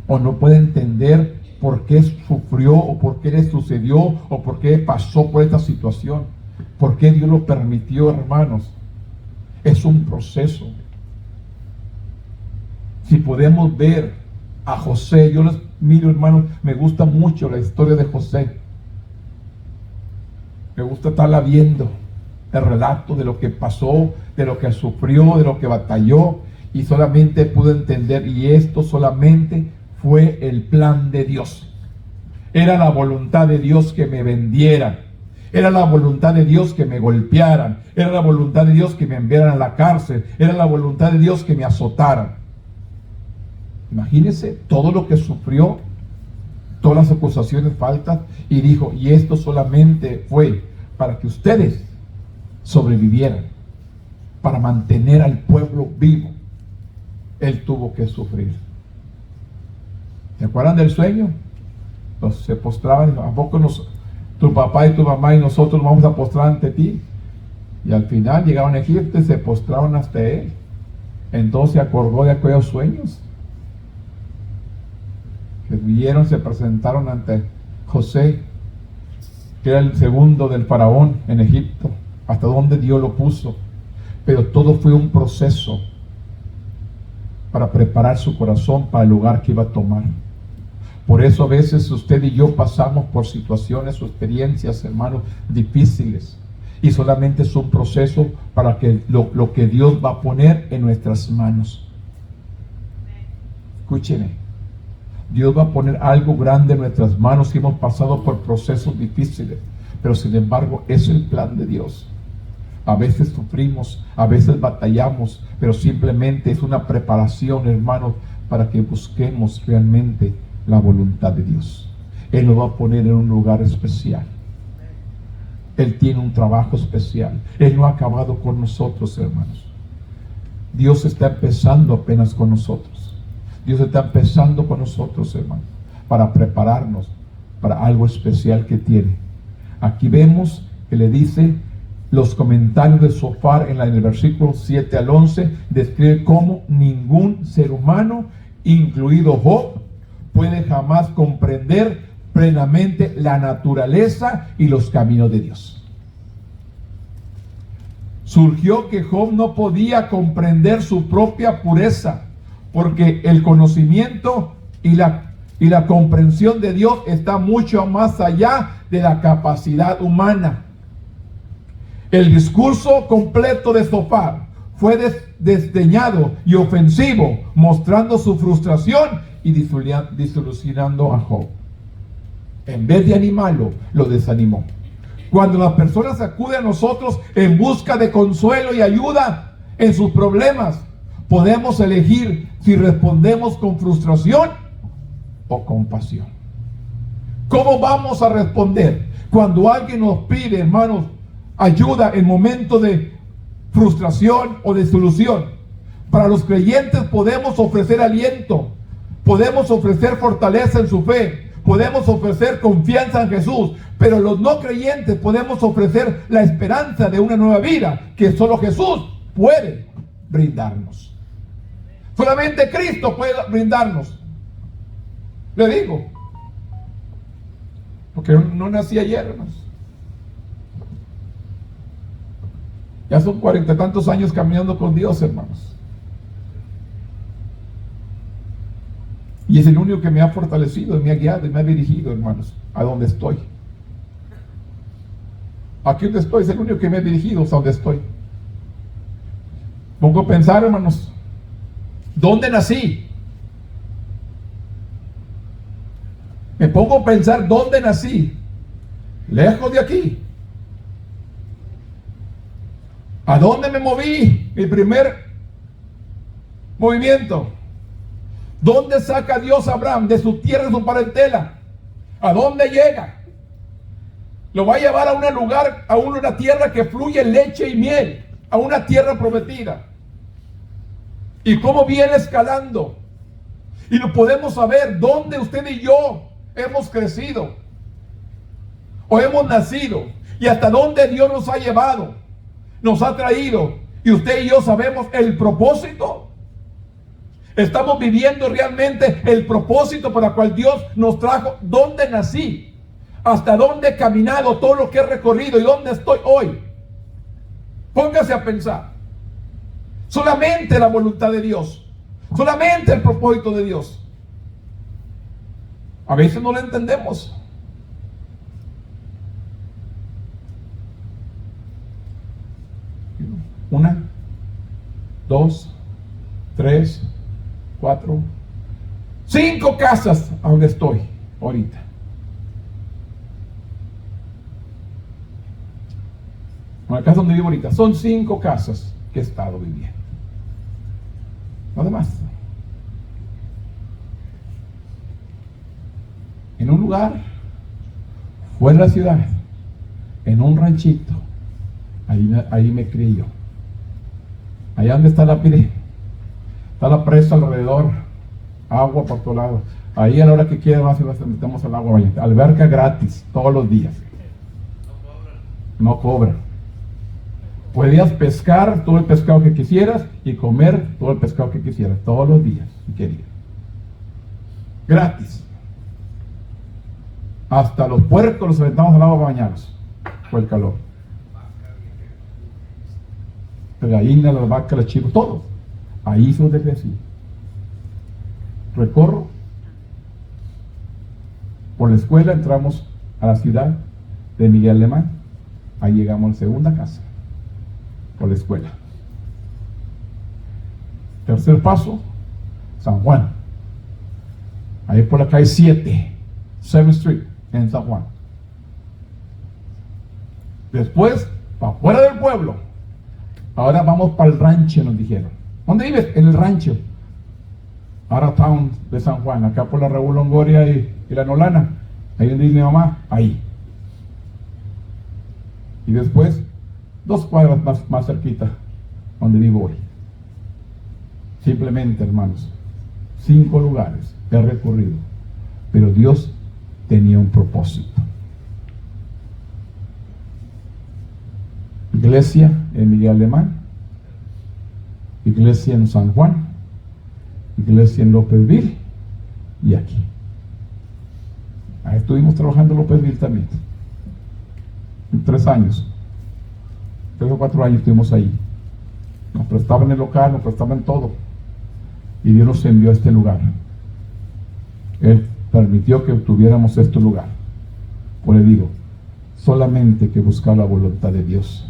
o no puede entender por qué sufrió o por qué le sucedió o por qué pasó por esta situación. ¿Por qué Dios lo permitió, hermanos? Es un proceso. Si podemos ver a José, yo les miro, hermanos, me gusta mucho la historia de José. Me gusta estarla viendo, el relato de lo que pasó, de lo que sufrió, de lo que batalló, y solamente pude entender, y esto solamente fue el plan de Dios. Era la voluntad de Dios que me vendieran. Era la voluntad de Dios que me golpearan. Era la voluntad de Dios que me enviaran a la cárcel. Era la voluntad de Dios que me azotaran. Imagínense todo lo que sufrió, todas las acusaciones faltas, y dijo, y esto solamente fue para que ustedes sobrevivieran, para mantener al pueblo vivo. Él tuvo que sufrir. ¿Se acuerdan del sueño? Se postraban, ¿a poco tu papá y tu mamá y nosotros nos vamos a postrar ante ti? Y al final llegaron a Egipto y se postraron hasta él. Entonces se acordó de aquellos sueños que vieron, se presentaron ante José, que era el segundo del faraón en Egipto, hasta donde Dios lo puso. Pero todo fue un proceso para preparar su corazón para el lugar que iba a tomar. Por eso a veces usted y yo pasamos por situaciones o experiencias, hermanos, difíciles, y solamente es un proceso para que lo que Dios va a poner en nuestras manos. Escúcheme. Dios va a poner algo grande en nuestras manos si hemos pasado por procesos difíciles, pero sin embargo es el plan de Dios. A veces sufrimos, a veces batallamos, pero simplemente es una preparación, hermanos, para que busquemos realmente la voluntad de Dios. Él nos va a poner en un lugar especial. Él tiene un trabajo especial. Él no ha acabado con nosotros, hermanos. Dios está empezando apenas con nosotros. Dios está empezando con nosotros, hermanos, para prepararnos para algo especial que tiene. Aquí vemos que le dice los comentarios de Zofar en el versículo 7 al 11, describe cómo ningún ser humano, incluido Job, puede jamás comprender plenamente la naturaleza y los caminos de Dios. Surgió que Job no podía comprender su propia pureza, porque el conocimiento y la comprensión de Dios está mucho más allá de la capacidad humana. El discurso completo de Zofar fue desdeñado y ofensivo, mostrando su frustración y desilusionando a Job. En vez de animarlo, lo desanimó. Cuando las personas acuden a nosotros en busca de consuelo y ayuda en sus problemas, podemos elegir si respondemos con frustración o compasión. ¿Cómo vamos a responder cuando alguien nos pide, hermanos, ayuda en momentos de frustración o de desilusión? Para los creyentes podemos ofrecer aliento, podemos ofrecer fortaleza en su fe, podemos ofrecer confianza en Jesús, pero los no creyentes podemos ofrecer la esperanza de una nueva vida que solo Jesús puede brindarnos. Solamente Cristo puede brindarnos. Le digo, porque no nací ayer, hermanos. Ya son 40 y tantos años caminando con Dios, hermanos. Y es el único que me ha fortalecido, me ha guiado y me ha dirigido, hermanos, a donde estoy. Aquí donde estoy es el único que me ha dirigido a donde estoy. Pongo a pensar, hermanos, ¿dónde nací? Me pongo a pensar dónde nací. Lejos de aquí. ¿A dónde me moví? Mi primer movimiento. ¿Dónde saca Dios a Abraham de su tierra y su parentela? ¿A dónde llega? Lo va a llevar a un lugar, a una tierra que fluye leche y miel, a una tierra prometida. ¿Y cómo viene escalando? Y lo podemos saber dónde usted y yo hemos crecido o hemos nacido y hasta dónde Dios nos ha llevado, nos ha traído. Y usted y yo sabemos el propósito. Estamos viviendo realmente el propósito para el cual Dios nos trajo. ¿Dónde nací? ¿Hasta dónde he caminado? Todo lo que he recorrido y dónde estoy hoy. Póngase a pensar. Solamente la voluntad de Dios. Solamente el propósito de Dios. A veces no lo entendemos. Una, dos, tres, 4, 5 casas a donde estoy ahorita. En la casa donde vivo ahorita, son 5 casas que he estado viviendo. Nada más. En un lugar, fuera de la ciudad, en un ranchito, ahí me crié yo. Allá donde está la pire. Está la presa alrededor, agua por todos lados. Ahí a la hora que quieras metemos al agua. Alberca gratis, todos los días. No cobran. Podías pescar todo el pescado que quisieras y comer todo el pescado que quisieras, todos los días, si querías. Gratis. Hasta los puercos los aventamos al agua para bañarlos, por el calor. Las gallinas, las vacas, los chivos, todos. Ahí es donde crecí. Recorro por la escuela, entramos a la ciudad de Miguel Alemán. Ahí llegamos a la segunda casa por la escuela. Tercer paso, San Juan. Ahí por la calle 7th Street en San Juan. Después, para afuera del pueblo, Ahora vamos para el rancho, nos dijeron. ¿Dónde vives? En el rancho. Ahora Town de San Juan, acá por la Raúl Longoria y la Nolana. Ahí donde vive mi mamá, ahí. Y después, 2 cuadras más cerquita, donde vivo hoy. Simplemente, hermanos, 5 lugares he recorrido, pero Dios tenía un propósito. Iglesia en Miguel Alemán, iglesia en San Juan, iglesia en Lópezville y aquí. Ahí estuvimos trabajando en Lópezville también. 3 años, 3 o 4 años estuvimos ahí. Nos prestaban el local, nos prestaban todo. Y Dios nos envió a este lugar. Él permitió que obtuviéramos este lugar. Pues le digo, solamente que buscar la voluntad de Dios.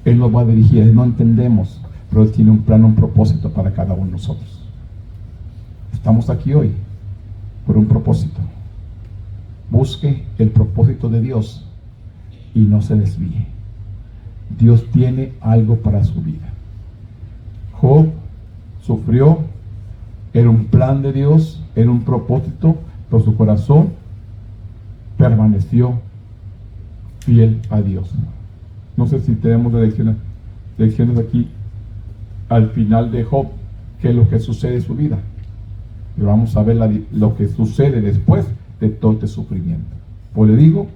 Él nos va a dirigir, no entendemos, pero Él tiene un plan, un propósito para cada uno de nosotros. Estamos aquí hoy por un propósito. Busque el propósito de Dios y no se desvíe. Dios tiene algo para su vida. Job sufrió, era un plan de Dios, era un propósito, pero su corazón permaneció fiel a Dios. No sé si tenemos lecciones aquí al final de Job, qué es lo que sucede en su vida. Pero vamos a ver lo que sucede después de todo este sufrimiento. Pues le digo,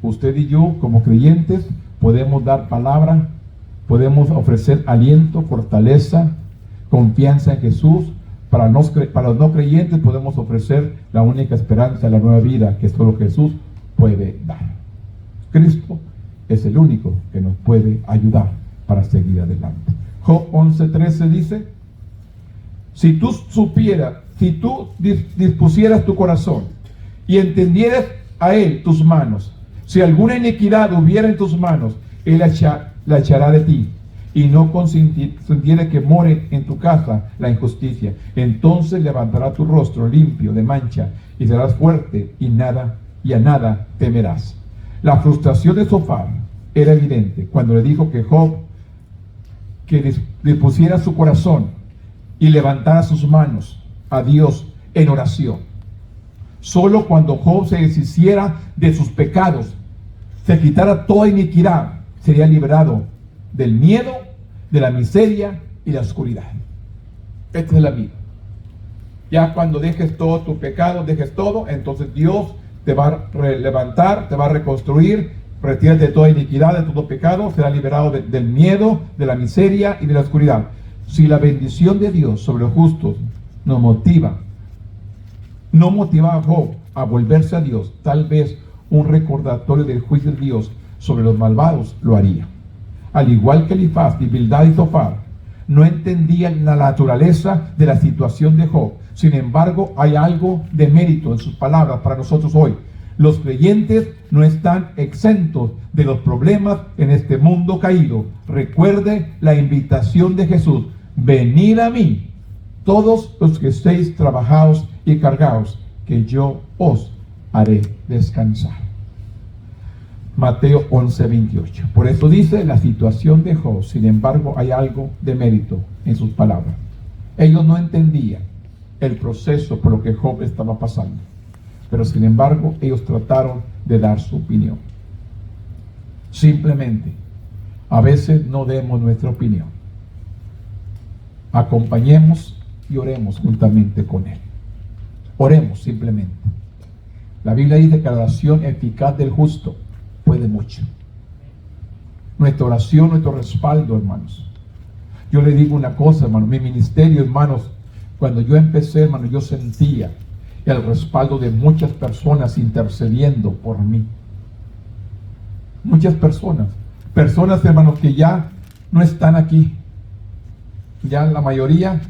usted y yo como creyentes podemos dar palabra, podemos ofrecer aliento, fortaleza, confianza en Jesús. Para los no creyentes podemos ofrecer la única esperanza, la nueva vida que solo Jesús puede dar. Cristo es el único que nos puede ayudar para seguir adelante. Job 11:13 dice: si tú dispusieras tu corazón y entendieras a Él tus manos, si alguna iniquidad hubiera en tus manos, Él la echará de ti, y no consintiera que more en tu casa la injusticia. Entonces levantará tu rostro limpio de mancha, y serás fuerte, y a nada temerás. La frustración de Zofar era evidente cuando le dijo que Job que dispusiera su corazón y levantara sus manos a Dios en oración. Solo cuando Job se deshiciera de sus pecados, se quitara toda iniquidad, sería liberado del miedo, de la miseria y la oscuridad. Esta es la vida. Ya cuando dejes todo tu pecado, dejes todo, entonces Dios te va a levantar, te va a reconstruir, retírate de toda iniquidad, de todo pecado, será liberado del miedo, de la miseria y de la oscuridad. Si la bendición de Dios sobre los justos nos motiva, no motivaba a Job a volverse a Dios, tal vez un recordatorio del juicio de Dios sobre los malvados lo haría. Al igual que Elifaz, Bildad y Zofar, no entendían la naturaleza de la situación de Job. Sin embargo, hay algo de mérito en sus palabras para nosotros hoy. Los creyentes no están exentos de los problemas en este mundo caído. Recuerde la invitación de Jesús: venid a mí, todos los que estéis trabajados y cargados, que yo os haré descansar. Mateo 11:28. Por eso dice la situación de Job. Sin embargo, hay algo de mérito en sus palabras. Ellos no entendían el proceso por lo que Job estaba pasando, pero sin embargo ellos trataron de dar su opinión. Simplemente, a veces no demos nuestra opinión. Acompañemos y oremos juntamente con Él. Oremos simplemente. La Biblia dice que la oración eficaz del justo puede mucho. Nuestra oración, nuestro respaldo, hermanos. Yo le digo una cosa, hermano, mi ministerio, hermanos, cuando yo empecé, hermano, yo sentía el respaldo de muchas personas intercediendo por mí. Muchas personas, hermanos, que ya no están aquí. Ya la mayoría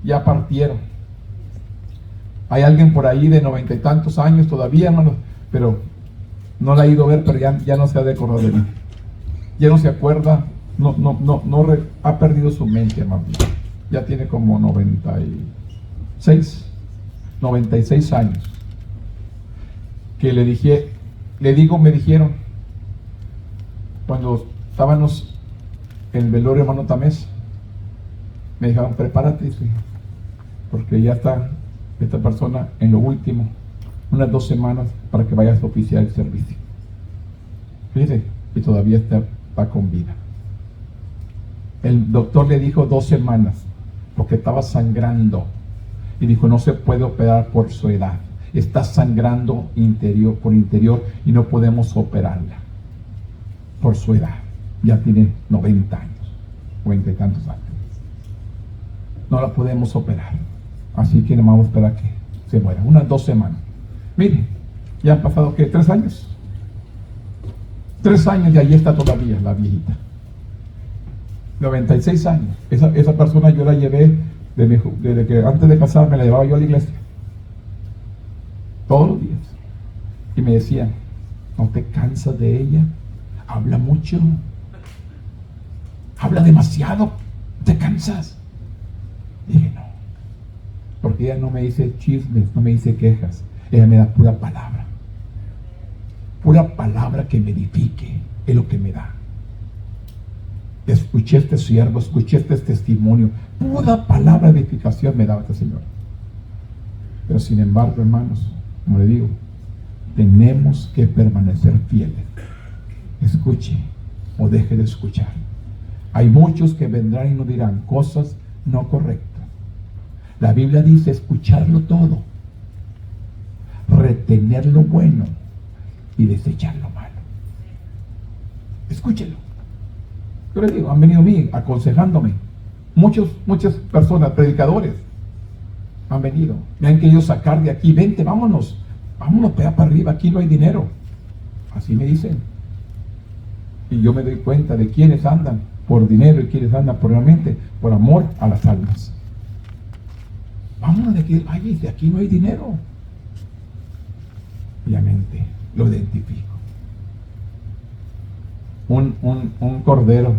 ya partieron. Hay alguien por ahí de 90 y tantos años todavía, hermanos, pero no la ha ido a ver, pero ya no se ha de acordar de mí. Ya no se acuerda, ha perdido su mente, hermano. Ya tiene como 96 años. Que me dijeron, cuando estábamos en el velorio, hermano Tamés, me dijeron, prepárate, sí, porque ya está esta persona en lo último, unas 2 semanas para que vayas a oficiar el servicio. Fíjese, y todavía está con vida. El doctor le dijo 2 semanas, porque estaba sangrando, y dijo, no se puede operar por su edad, está sangrando por interior y no podemos operarla por su edad. Ya tiene 90 años, 90 y tantos años. No la podemos operar, así que le vamos a esperar que se muera, unas 2 semanas. Mire, ya han pasado, ¿qué? 3 años. 3 años y ahí está todavía la viejita. 96 años. Esa persona yo la llevé desde que antes de casarme, la llevaba yo a la iglesia. Todos los días. Y me decían, ¿no te cansas de ella? Habla mucho. Habla demasiado. ¿Te cansas? Dije, no. Porque ella no me dice chismes, no me dice quejas. Ella me da pura palabra. Pura palabra que me edifique. Es lo que me da. Escuché este siervo, escuché este testimonio. Pura palabra de edificación me daba este Señor. Pero sin embargo, hermanos, como le digo, tenemos que permanecer fieles. Escuche o deje de escuchar. Hay muchos que vendrán y nos dirán cosas no correctas. La Biblia dice escucharlo todo, retener lo bueno y desechar lo malo. Escúchelo. Yo les digo, han venido a mí aconsejándome. Muchas personas, predicadores, han venido. Me han querido sacar de aquí. Vente, vámonos para arriba, aquí no hay dinero. Así me dicen. Y yo me doy cuenta de quienes andan por dinero y quienes andan realmente por amor a las almas. Vámonos de aquí, ay, de aquí no hay dinero. Obviamente lo identifico. Un cordero,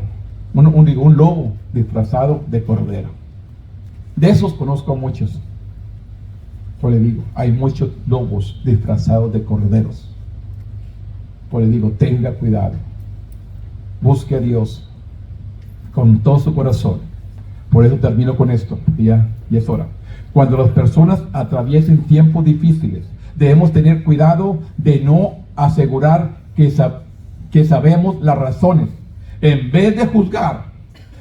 un lobo disfrazado de cordero. De esos conozco a muchos. Pues le digo, hay muchos lobos disfrazados de corderos. Pues le digo, tenga cuidado. Busque a Dios con todo su corazón. Por eso termino con esto. Ya es hora. Cuando las personas atraviesen tiempos difíciles, debemos tener cuidado de no asegurar que sabemos las razones. En vez de juzgar,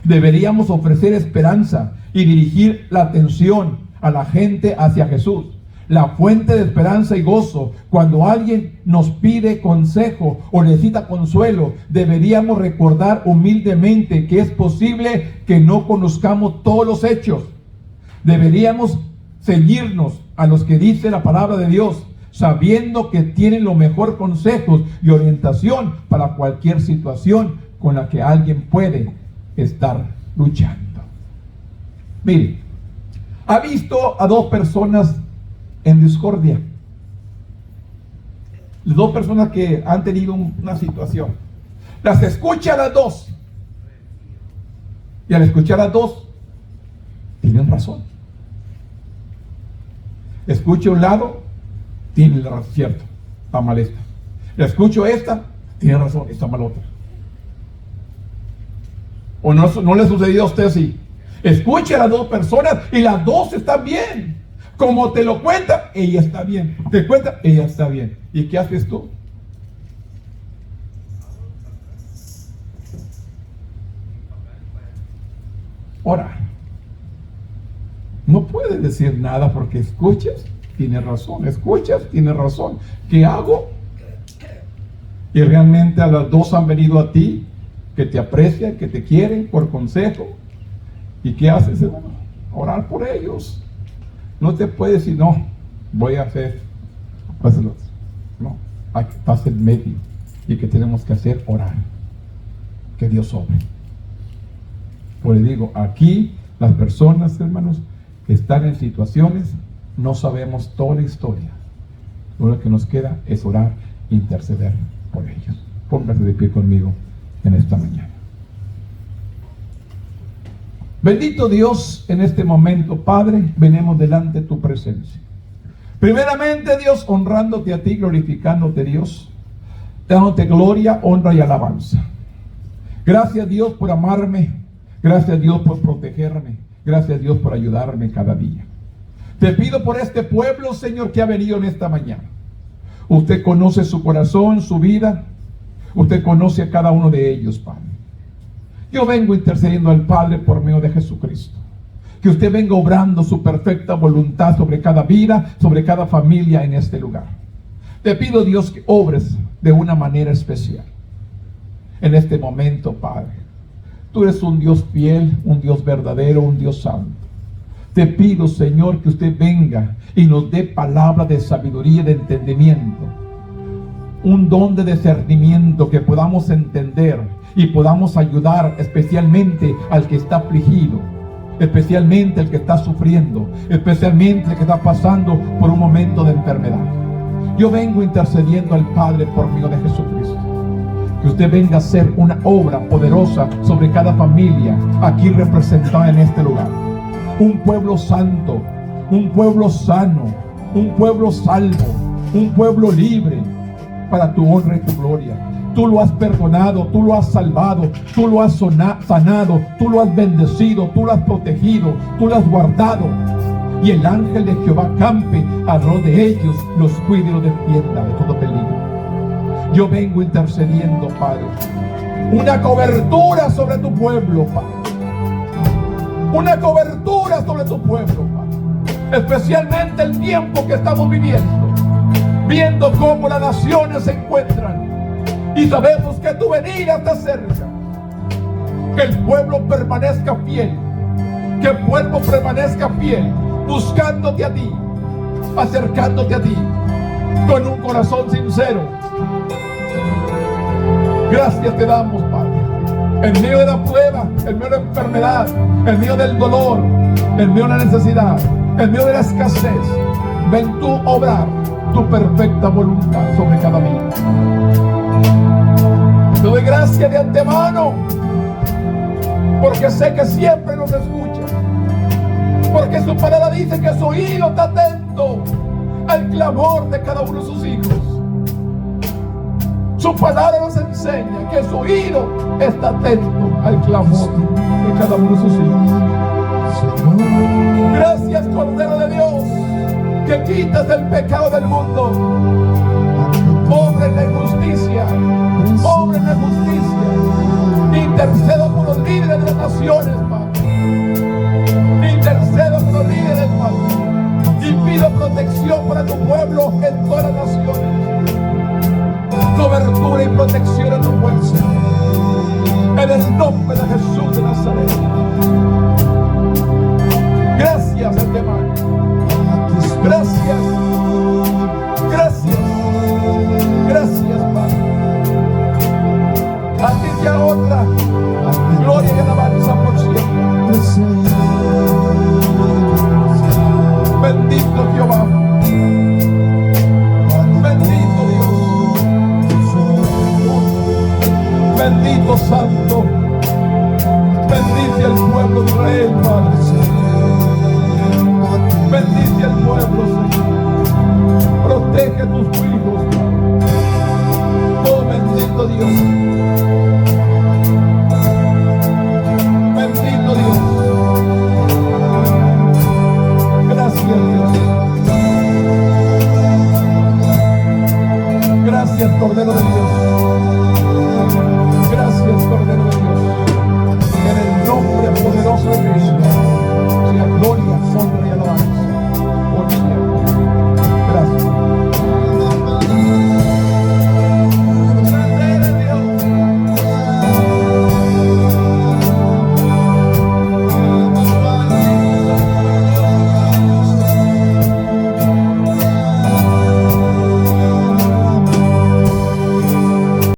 deberíamos ofrecer esperanza y dirigir la atención a la gente hacia Jesús, la fuente de esperanza y gozo. Cuando alguien nos pide consejo o necesita consuelo, deberíamos recordar humildemente que es posible que no conozcamos todos los hechos. Deberíamos ceñirnos a los que dice la palabra de Dios, sabiendo que tienen los mejores consejos y orientación para cualquier situación con la que alguien puede estar luchando. Mire, ha visto a 2 personas en discordia. 2 personas que han tenido una situación. Las escucha a las 2. Y al escuchar a las 2, tienen razón. Escucho un lado, tiene la razón, cierto, está mal esta. Escucho esta, tiene razón, está mal otra. ¿O no le ha sucedido a usted así? Escuche a las 2 personas y las 2 están bien. Como te lo cuenta, ella está bien. Te cuenta, ella está bien. ¿Y qué haces tú? Ahora, no puedes decir nada porque escuchas, tienes razón. Escuchas, tienes razón. ¿Qué hago? Y realmente a las 2 han venido a ti, que te aprecian, que te quieren por consejo. ¿Y qué haces, hermano? Orar por ellos. No te puedes decir, no, voy a hacer. No, estás en medio. Y que tenemos que hacer, orar. Que Dios obre. Pues le digo, aquí las personas, hermanos, que están en situaciones, no sabemos toda la historia. Lo que nos queda es orar, interceder por ellos. Póngase de pie conmigo en esta mañana. Bendito Dios, en este momento, Padre, venimos delante de tu presencia. Primeramente, Dios, honrándote a ti, glorificándote, Dios, dándote gloria, honra y alabanza. Gracias, Dios, por amarme. Gracias, Dios, por protegerme. Gracias, Dios, por ayudarme cada día. Te pido por este pueblo, Señor, que ha venido en esta mañana. Usted conoce su corazón, su vida. Usted conoce a cada uno de ellos, Padre. Yo vengo intercediendo al Padre por medio de Jesucristo. Que usted venga obrando su perfecta voluntad sobre cada vida, sobre cada familia en este lugar. Te pido, Dios, que obres de una manera especial en este momento, Padre. Tú eres un Dios fiel, un Dios verdadero, un Dios santo. Te pido, Señor, que usted venga y nos dé palabra de sabiduría y de entendimiento. Un don de discernimiento, que podamos entender y podamos ayudar especialmente al que está afligido, especialmente el que está sufriendo, especialmente el que está pasando por un momento de enfermedad. Yo vengo intercediendo al Padre por medio de Jesucristo. Que usted venga a hacer una obra poderosa sobre cada familia aquí representada en este lugar. Un pueblo santo, un pueblo sano, un pueblo salvo, un pueblo libre para tu honra y tu gloria. Tú lo has perdonado, tú lo has salvado, tú lo has sanado, tú lo has bendecido, tú lo has protegido, tú lo has guardado. Y el ángel de Jehová campe alrededor de ellos, los cuide y los defienda de todo peligro. Yo vengo intercediendo, Padre, una cobertura sobre tu pueblo, Padre. Una cobertura sobre tu pueblo, Padre. Especialmente el tiempo que estamos viviendo, viendo cómo las naciones se encuentran. Y sabemos que tu venida está cerca. Que el pueblo permanezca fiel. Que el pueblo permanezca fiel, buscándote a ti, acercándote a ti, con un corazón sincero. Gracias te damos, Padre. En medio de la prueba, en medio de la enfermedad, en medio del dolor, en medio de la necesidad, en medio de la escasez, ven tú a obrar tu perfecta voluntad sobre cada vida. Te doy gracias de antemano, porque sé que siempre nos escucha, porque su palabra dice que su oído está atento al clamor de cada uno de sus hijos. Su palabra nos enseña que su oído está atento al clamor de cada uno de sus hijos. Gracias, Cordero de Dios, que quitas el pecado del mundo. Obra en la justicia, obra en la justicia. Intercedo por los líderes de las naciones, Padre. Intercedo por los líderes, Padre. Y pido protección para tu pueblo en todas las naciones. Cobertura y protección a tu pueblo. En el nombre de Jesús de Nazaret. Gracias, hermano. Gracias. Gracias. Gracias, Padre. A ti te honra, gloria y alabanza por siempre. Bendito Jehová. Bendito Dios. Bendito Santo. Bendice al pueblo de Israel, Padre. Bendice al pueblo, Señor. Protege a tus hijos, Padre. Oh, bendito Dios. Bendito Dios. Gracias, Dios. Gracias, Cordero de Dios.